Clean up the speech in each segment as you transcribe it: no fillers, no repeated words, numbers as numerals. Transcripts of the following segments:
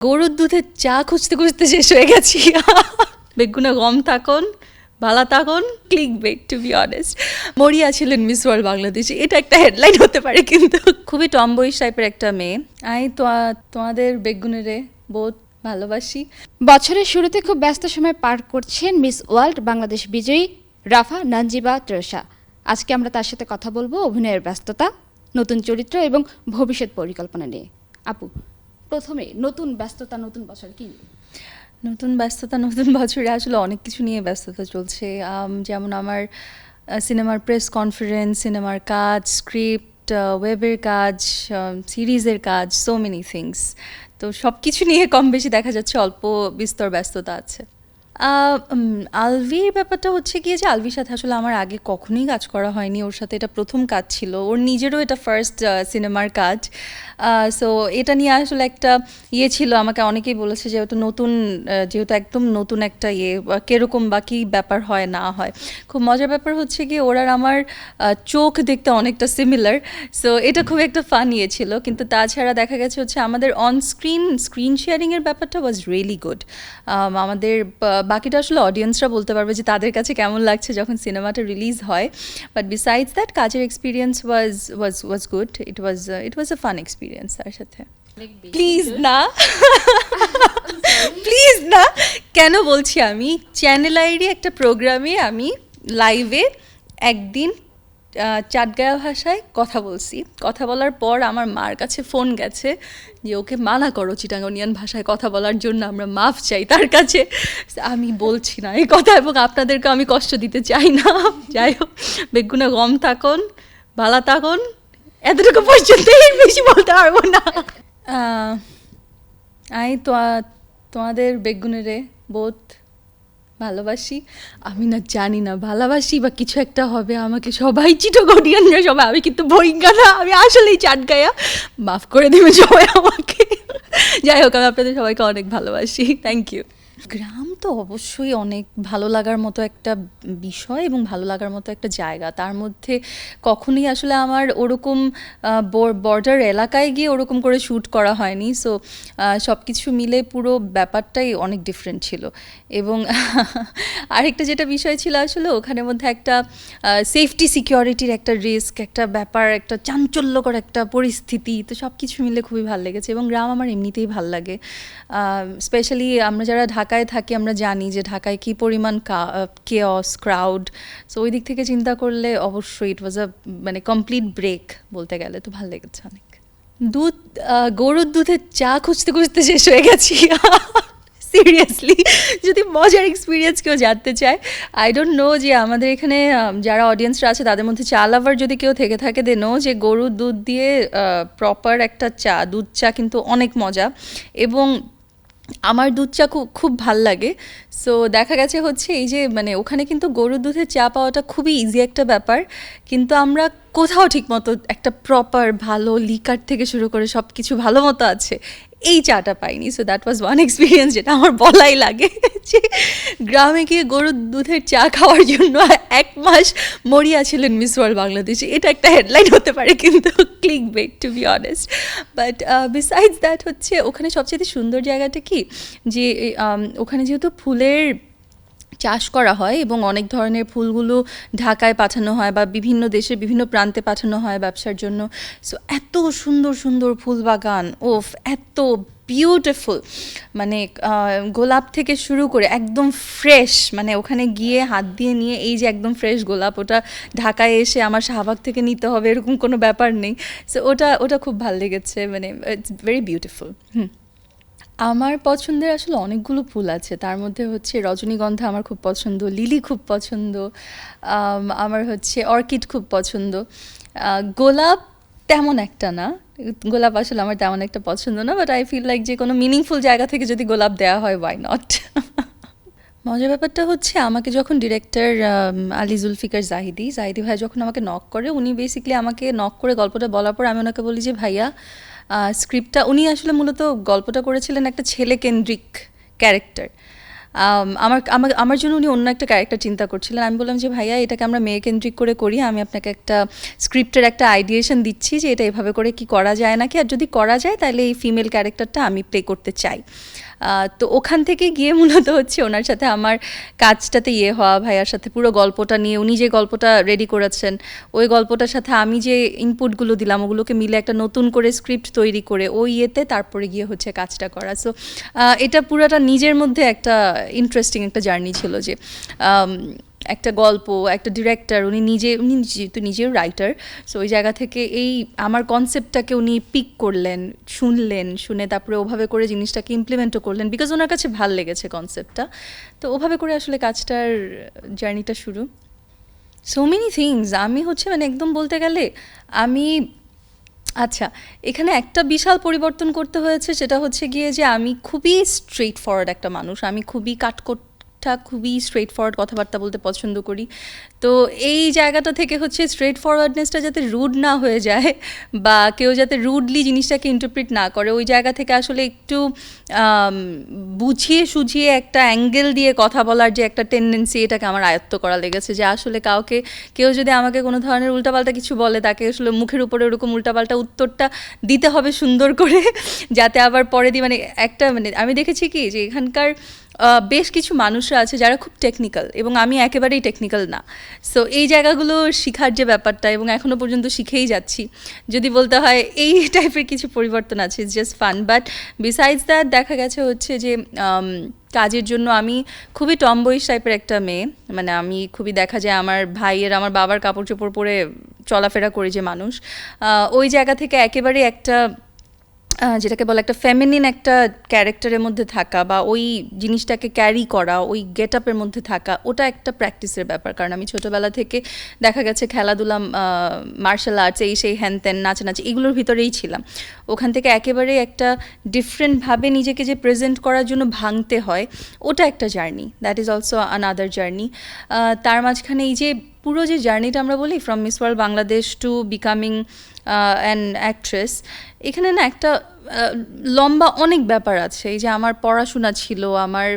গরুর দুধের চা খুঁজতে খুঁজতে শেষ হয়ে গেছি। বেগুনে গম থাকুন, ভালা থাকুন, click bait to be honest. মরিয়া ছিলেন মিস ওয়ার্ল্ড বাংলাদেশে, এটা একটা হেডলাইন হতে পারে, কিন্তু খুবই টমবয়িশ টাইপের একটা মেয়ে। আমি তোমাদের বেগুনেরে বহুত ভালোবাসি। বছরের শুরুতে খুব ব্যস্ত সময় পার করছেন মিস ওয়ার্ল্ড বাংলাদেশ বিজয়ী রাফা নানজিবা ত্রষা। আজকে আমরা তার সাথে কথা বলবো অভিনয়ের ব্যস্ততা, নতুন চরিত্র এবং ভবিষ্যৎ পরিকল্পনা নিয়ে। আপু, প্রথমে নতুন ব্যস্ততা, নতুন বছর কি নিয়ে? নতুন ব্যস্ততা, নতুন বছরে আসলে অনেক কিছু নিয়ে ব্যস্ততা চলছে। যেমন আমার সিনেমার প্রেস কনফারেন্স, সিনেমার কাজ, স্ক্রিপ্ট, ওয়েবের কাজ, সিরিজের কাজ, সো মেনি থিংস। তো সব কিছু নিয়ে কম বেশি দেখা যাচ্ছে অল্প বিস্তর ব্যস্ততা আছে। আলভির ব্যাপারটা হচ্ছে গিয়ে যে আলভির সাথে আসলে আমার আগে কখনোই কাজ করা হয়নি। ওর সাথে এটা প্রথম কাজ ছিল, ওর নিজেরও এটা ফার্স্ট সিনেমার কাজ। সো এটা নিয়ে আসলে একটা ছিল, আমাকে অনেকেই বলেছে যে ওটা নতুন, যেহেতু একদম নতুন একটা কীরকম বা কী ব্যাপার হয় না হয়। খুব মজার ব্যাপার হচ্ছে গিয়ে ওর আর আমার চোখ দেখতে অনেকটা সিমিলার। সো এটা খুব একটা ফান ছিল, কিন্তু তাছাড়া দেখা গেছে হচ্ছে আমাদের অন স্ক্রিন শেয়ারিংয়ের ব্যাপারটা ওয়াজ রিয়েলি গুড। আমাদের বাকিটা আসলে অডিয়েন্সরা বলতে পারবে যে তাদের কাছে কেমন লাগছে যখন সিনেমাটা রিলিজ হয়। বাট বিসাইডস দ্যাট কাজের experience was good. It was a fun experience তার সাথে। প্লিজ না, প্লিজ না, কেন বলছি, আমি চ্যানেল আইডি একটা প্রোগ্রামে আমি লাইভে একদিন চাটগাঁয়া ভাষায় কথা বলছি। কথা বলার পর আমার মার কাছে ফোন গেছে যে ওকে মানা করো চিটাগনিয়ান ভাষায় কথা বলার জন্য, আমরা মাফ চাই তার কাছে। আমি বলছি না এই কথা, এবং আপনাদেরকে আমি কষ্ট দিতে চাই না। যাই হোক, বেগুনে গম থাকুন, ভালা থাকুন, এতটুকু পর্যন্ত, বেশি বলতে পারবো না। আমি তোমাদের বেগুনেরে বহুত ভালোবাসি। আমি না জানি না ভালোবাসি বা কিছু একটা হবে, আমাকে সবাই চিটাগনিয়ানরা সবাই, আমি কিন্তু বইঙ্গা না, আমি আসলেই চাটগাঁয়া, মাফ করে দেবে সবাই আমাকে। যাই হোক, আমি আপনাদের সবাইকে অনেক ভালোবাসি। Thank you. গ্রাম তো অবশ্যই অনেক ভালো লাগার মতো একটা বিষয় এবং ভালো লাগার মতো একটা জায়গা। তার মধ্যে কখনোই আসলে আমার ওরকম বর্ডার এলাকায় গিয়ে ওরকম করে শ্যুট করা হয়নি। সো সব কিছু মিলে পুরো ব্যাপারটাই অনেক ডিফারেন্ট ছিল। এবং আরেকটা যেটা বিষয় ছিল আসলে ওখানের মধ্যে একটা সেফটি সিকিউরিটির একটা রিস্ক, একটা ব্যাপার, একটা চাঞ্চল্যকর একটা পরিস্থিতি। তো সব কিছু মিলে খুবই ভালো লেগেছে, এবং গ্রাম আমার এমনিতেই ভাল লাগে। স্পেশালি আমরা যারা ঢাকায় থাকি আমরা জানি যে ঢাকায় কী পরিমাণ কেওস, ক্রাউড। সো ওই দিক থেকে চিন্তা করলে অবশ্যই ইট ওয়াজ মানে কমপ্লিট ব্রেক বলতে গেলে। তো ভালো লেগেছে অনেক। গরুর দুধের চা খুঁজতে খুঁজতে শেষ হয়ে গেছি। সিরিয়াসলি, যদি মজার এক্সপিরিয়েন্স কেউ জানতে চায়, আই ডোন্ট নো যে আমাদের এখানে যারা অডিয়েন্সরা আছে তাদের মধ্যে চা লাভার যদি কেউ থেকে থাকে, দে নো যে গরুর দুধ দিয়ে প্রপার একটা চা, দুধ চা কিন্তু অনেক মজা। এবং আমার দুধ চা খুব ভাল লাগে। সো দেখা গেছে হচ্ছে এই যে মানে ওখানে কিন্তু গরুর দুধের চা পাওয়াটা খুবই ইজি একটা ব্যাপার, কিন্তু আমরা কোথাও ঠিক মতো একটা প্রপার ভালো লিকার থেকে শুরু করে সব কিছু ভালো মতো আছে, এই চাটা পাইনি। So that was one experience যেটা আমার বলাই লাগে, যে গ্রামে গিয়ে গরুর দুধের চা খাওয়ার জন্য 1 মাস মরিয়া ছিলেন মিস ওয়ার্ল্ড বাংলাদেশে, এটা একটা হেডলাইন হতে পারে, কিন্তু click bait to be honest. But besides that হচ্ছে ওখানে সবচেয়ে সুন্দর জায়গাটা কি, যে ওখানে যেহেতু ফুলের চাষ করা হয় এবং অনেক ধরনের ফুলগুলো ঢাকায় পাঠানো হয় বা বিভিন্ন দেশের বিভিন্ন প্রান্তে পাঠানো হয় ব্যবসার জন্য। সো এত সুন্দর সুন্দর ফুল বাগান, ওফ, এত বিউটিফুল, মানে গোলাপ থেকে শুরু করে একদম ফ্রেশ, মানে ওখানে গিয়ে হাত দিয়ে নিয়ে এই যে একদম ফ্রেশ গোলাপ, ওটা ঢাকায় এসে আমার শাহবাগ থেকে নিতে হবে এরকম কোনো ব্যাপার নেই। সো ওটা খুব ভালো লেগেছে, মানে ইটস ভেরি বিউটিফুল। আমার পছন্দের আসলে অনেকগুলো ফুল আছে, তার মধ্যে হচ্ছে রজনীগন্ধা আমার খুব পছন্দ, লিলি খুব পছন্দ, আমার হচ্ছে অর্কিড খুব পছন্দ। গোলাপ তেমন একটা না, গোলাপ আসলে আমার তেমন একটা পছন্দ না, বাট আই ফিল লাইক যে কোনো মিনিংফুল জায়গা থেকে যদি গোলাপ দেওয়া হয়, ওয়াই নট। মজার ব্যাপারটা হচ্ছে আমাকে যখন ডিরেক্টর আলী জুলফিকার জাহিদি ভাই যখন আমাকে নক করে, উনি বেসিক্যালি আমাকে নক করে গল্পটা বলার পর আমি ওনাকে বলি যে ভাইয়া স্ক্রিপ্টটা, উনি আসলে মূলত গল্পটা করেছিলেন একটা ছেলে কেন্দ্রিক ক্যারেক্টার। আমার আমার আমার জন্য উনি অন্য একটা ক্যারেক্টার চিন্তা করছিলেন। আমি বললাম যে ভাইয়া এটাকে আমরা মেয়েকেন্দ্রিক করে করি, আমি আপনাকে একটা স্ক্রিপ্টের একটা আইডিয়েশন দিচ্ছি যে এটা এভাবে করে কি করা যায় নাকি, আর যদি করা যায় তাহলে এই ফিমেল ক্যারেক্টারটা আমি প্লে করতে চাই। তো ওখান থেকে গিয়ে মূলত হচ্ছে ওনার সাথে আমার কাজটাতে হওয়া, ভাইয়ার সাথে পুরো গল্পটা নিয়ে উনি যে গল্পটা রেডি করেছেন ওই গল্পটার সাথে আমি যে ইনপুটগুলো দিলাম ওগুলোকে মিলে একটা নতুন করে স্ক্রিপ্ট তৈরি করে ওই তারপরে গিয়ে হচ্ছে কাজটা করা। সো এটা পুরাটা নিজের মধ্যে একটা ইন্টারেস্টিং একটা জার্নি ছিল যে একটা গল্প, একটা ডিরেক্টর, উনি যেহেতু নিজেও রাইটার, সো ওই জায়গা থেকে এই আমার কনসেপ্টটাকে উনি পিক করলেন, শুনে তারপরে ওভাবে করে জিনিসটাকে ইমপ্লিমেন্টও করলেন, বিকজ ওনার কাছে ভাল লেগেছে কনসেপ্টটা। তো ওভাবে করে আসলে কাজটার জার্নিটা শুরু। সো মেনি থিংস, আমি হচ্ছে মানে একদম বলতে গেলে আমি আচ্ছা, এখানে একটা বিশাল পরিবর্তন করতে হয়েছে, সেটা হচ্ছে গিয়ে যে আমি খুবই স্ট্রেট ফরওয়ার্ড একটা মানুষ, আমি খুবই খুবই স্ট্রেট ফরওয়ার্ড কথাবার্তা বলতে পছন্দ করি। তো এই জায়গাটা থেকে হচ্ছে স্ট্রেট ফরওয়ার্ডনেসটা যাতে রুড না হয়ে যায় বা কেউ যাতে রুডলি জিনিসটাকে ইন্টারপ্রিট না করে, ওই জায়গা থেকে আসলে একটু বুঝিয়ে সুঝিয়ে একটা অ্যাঙ্গেল দিয়ে কথা বলার যে একটা টেন্ডেন্সি, এটাকে আমার আয়ত্ত করা লেগেছে। যে আসলে কেউ যদি আমাকে কোনো ধরনের উল্টাপাল্টা কিছু বলে, তাকে আসলে মুখের উপরে ওরকম উল্টাপাল্টা উত্তরটা দিতে হবে সুন্দর করে, যাতে আবার পরে মানে একটা মানে আমি দেখেছি কি যে এখানকার বেশ কিছু মানুষরা আছে যারা খুব টেকনিক্যাল এবং আমি একেবারেই টেকনিক্যাল না। সো এই জায়গাগুলো শেখার যে ব্যাপারটা, এবং এখনও পর্যন্ত শিখেই যাচ্ছি, যদি বলতে হয় এই টাইপের কিছু পরিবর্তন আছে। It's just fun. But besides that দেখা গেছে হচ্ছে যে কাজের জন্য আমি খুবই টমবয়িশ টাইপের একটা মেয়ে, মানে আমি খুবই দেখা যায় আমার ভাইয়ের আমার বাবার কাপড় চোপড় পরে চলাফেরা করি যে মানুষ, ওই জায়গা থেকে একেবারে একটা যেটাকে বলে একটা ফেমিনিন একটা ক্যারেক্টারের মধ্যে থাকা বা ওই জিনিসটাকে ক্যারি করা, ওই গেট আপের মধ্যে থাকা, ওটা একটা প্র্যাকটিসের ব্যাপার। কারণ আমি ছোটোবেলা থেকে দেখা গেছে খেলাধুলা, মার্শাল আর্টস, সেই হ্যান ত্যান, নাচানাচি, এগুলোর ভিতরেই ছিলাম। ওখান থেকে একেবারে একটা ডিফারেন্টভাবে নিজেকে যে প্রেজেন্ট করার জন্য ভাঙতে হয়, ওটা একটা journey, that is also another journey. তার মাঝখানে এই যে পুরো যে জার্নিটা আমরা বলি from miss world Bangladesh to becoming an actress, এখানে না একটা লম্বা অনেক ব্যাপার আছে। এই যে আমার পড়াশোনা ছিল, আমার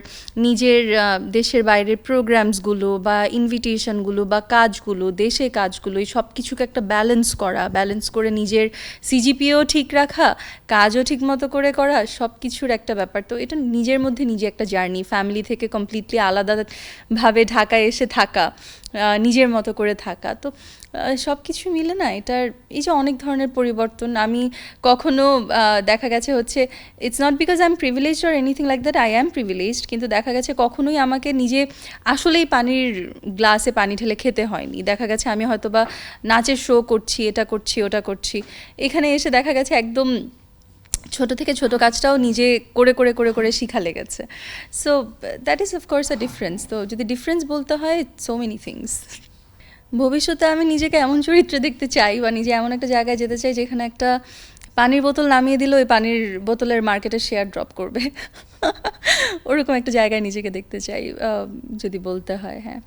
নিজের দেশের বাইরের প্রোগ্রামসগুলো বা ইনভিটেশনগুলো বা কাজগুলো, দেশে কাজগুলো, এই সব কিছুকে একটা ব্যালেন্স করে নিজের সিজিপিও ঠিক রাখা, কাজও ঠিক মতো করে করা, সব কিছুর একটা ব্যাপার। তো এটা নিজের মধ্যে নিজে একটা জার্নি, ফ্যামিলি থেকে কমপ্লিটলি আলাদাভাবে ঢাকায় এসে থাকা, নিজের মতো করে থাকা। তো সব কিছু মিলে না এটার এই যে অনেক ধরনের পরিবর্তন। আমি কখনো দেখা গেছে হচ্ছে it's not because I am privileged or anything like that, I am privileged, কিন্তু দেখা গেছে কখনোই আমাকে নিজে আসলেই পানির গ্লাসে পানি ঢেলে খেতে হয়নি। দেখা গেছে আমি হয়তো বা নাচের শো করছি, এটা করছি, ওটা করছি, এখানে এসে দেখা গেছে একদম ছোট থেকে ছোট কাজটাও নিজে করে শিখা লেগেছে। So that is of course a difference. তো যদি ডিফারেন্স বলতে হয়, সো মেনি থিংস। ভবিষ্যতে আমি নিজেকে এমন চরিত্রে দেখতে চাই বা নিজে এমন একটা জায়গায় যেতে চাই যেখানে একটা পানির বোতল নামিয়ে দিলে ওই পানির বোতলের মার্কেটের শেয়ার ড্রপ করবে, ওরকম একটা জায়গায় নিজেকে দেখতে চাই যদি বলতে হয়। হ্যাঁ।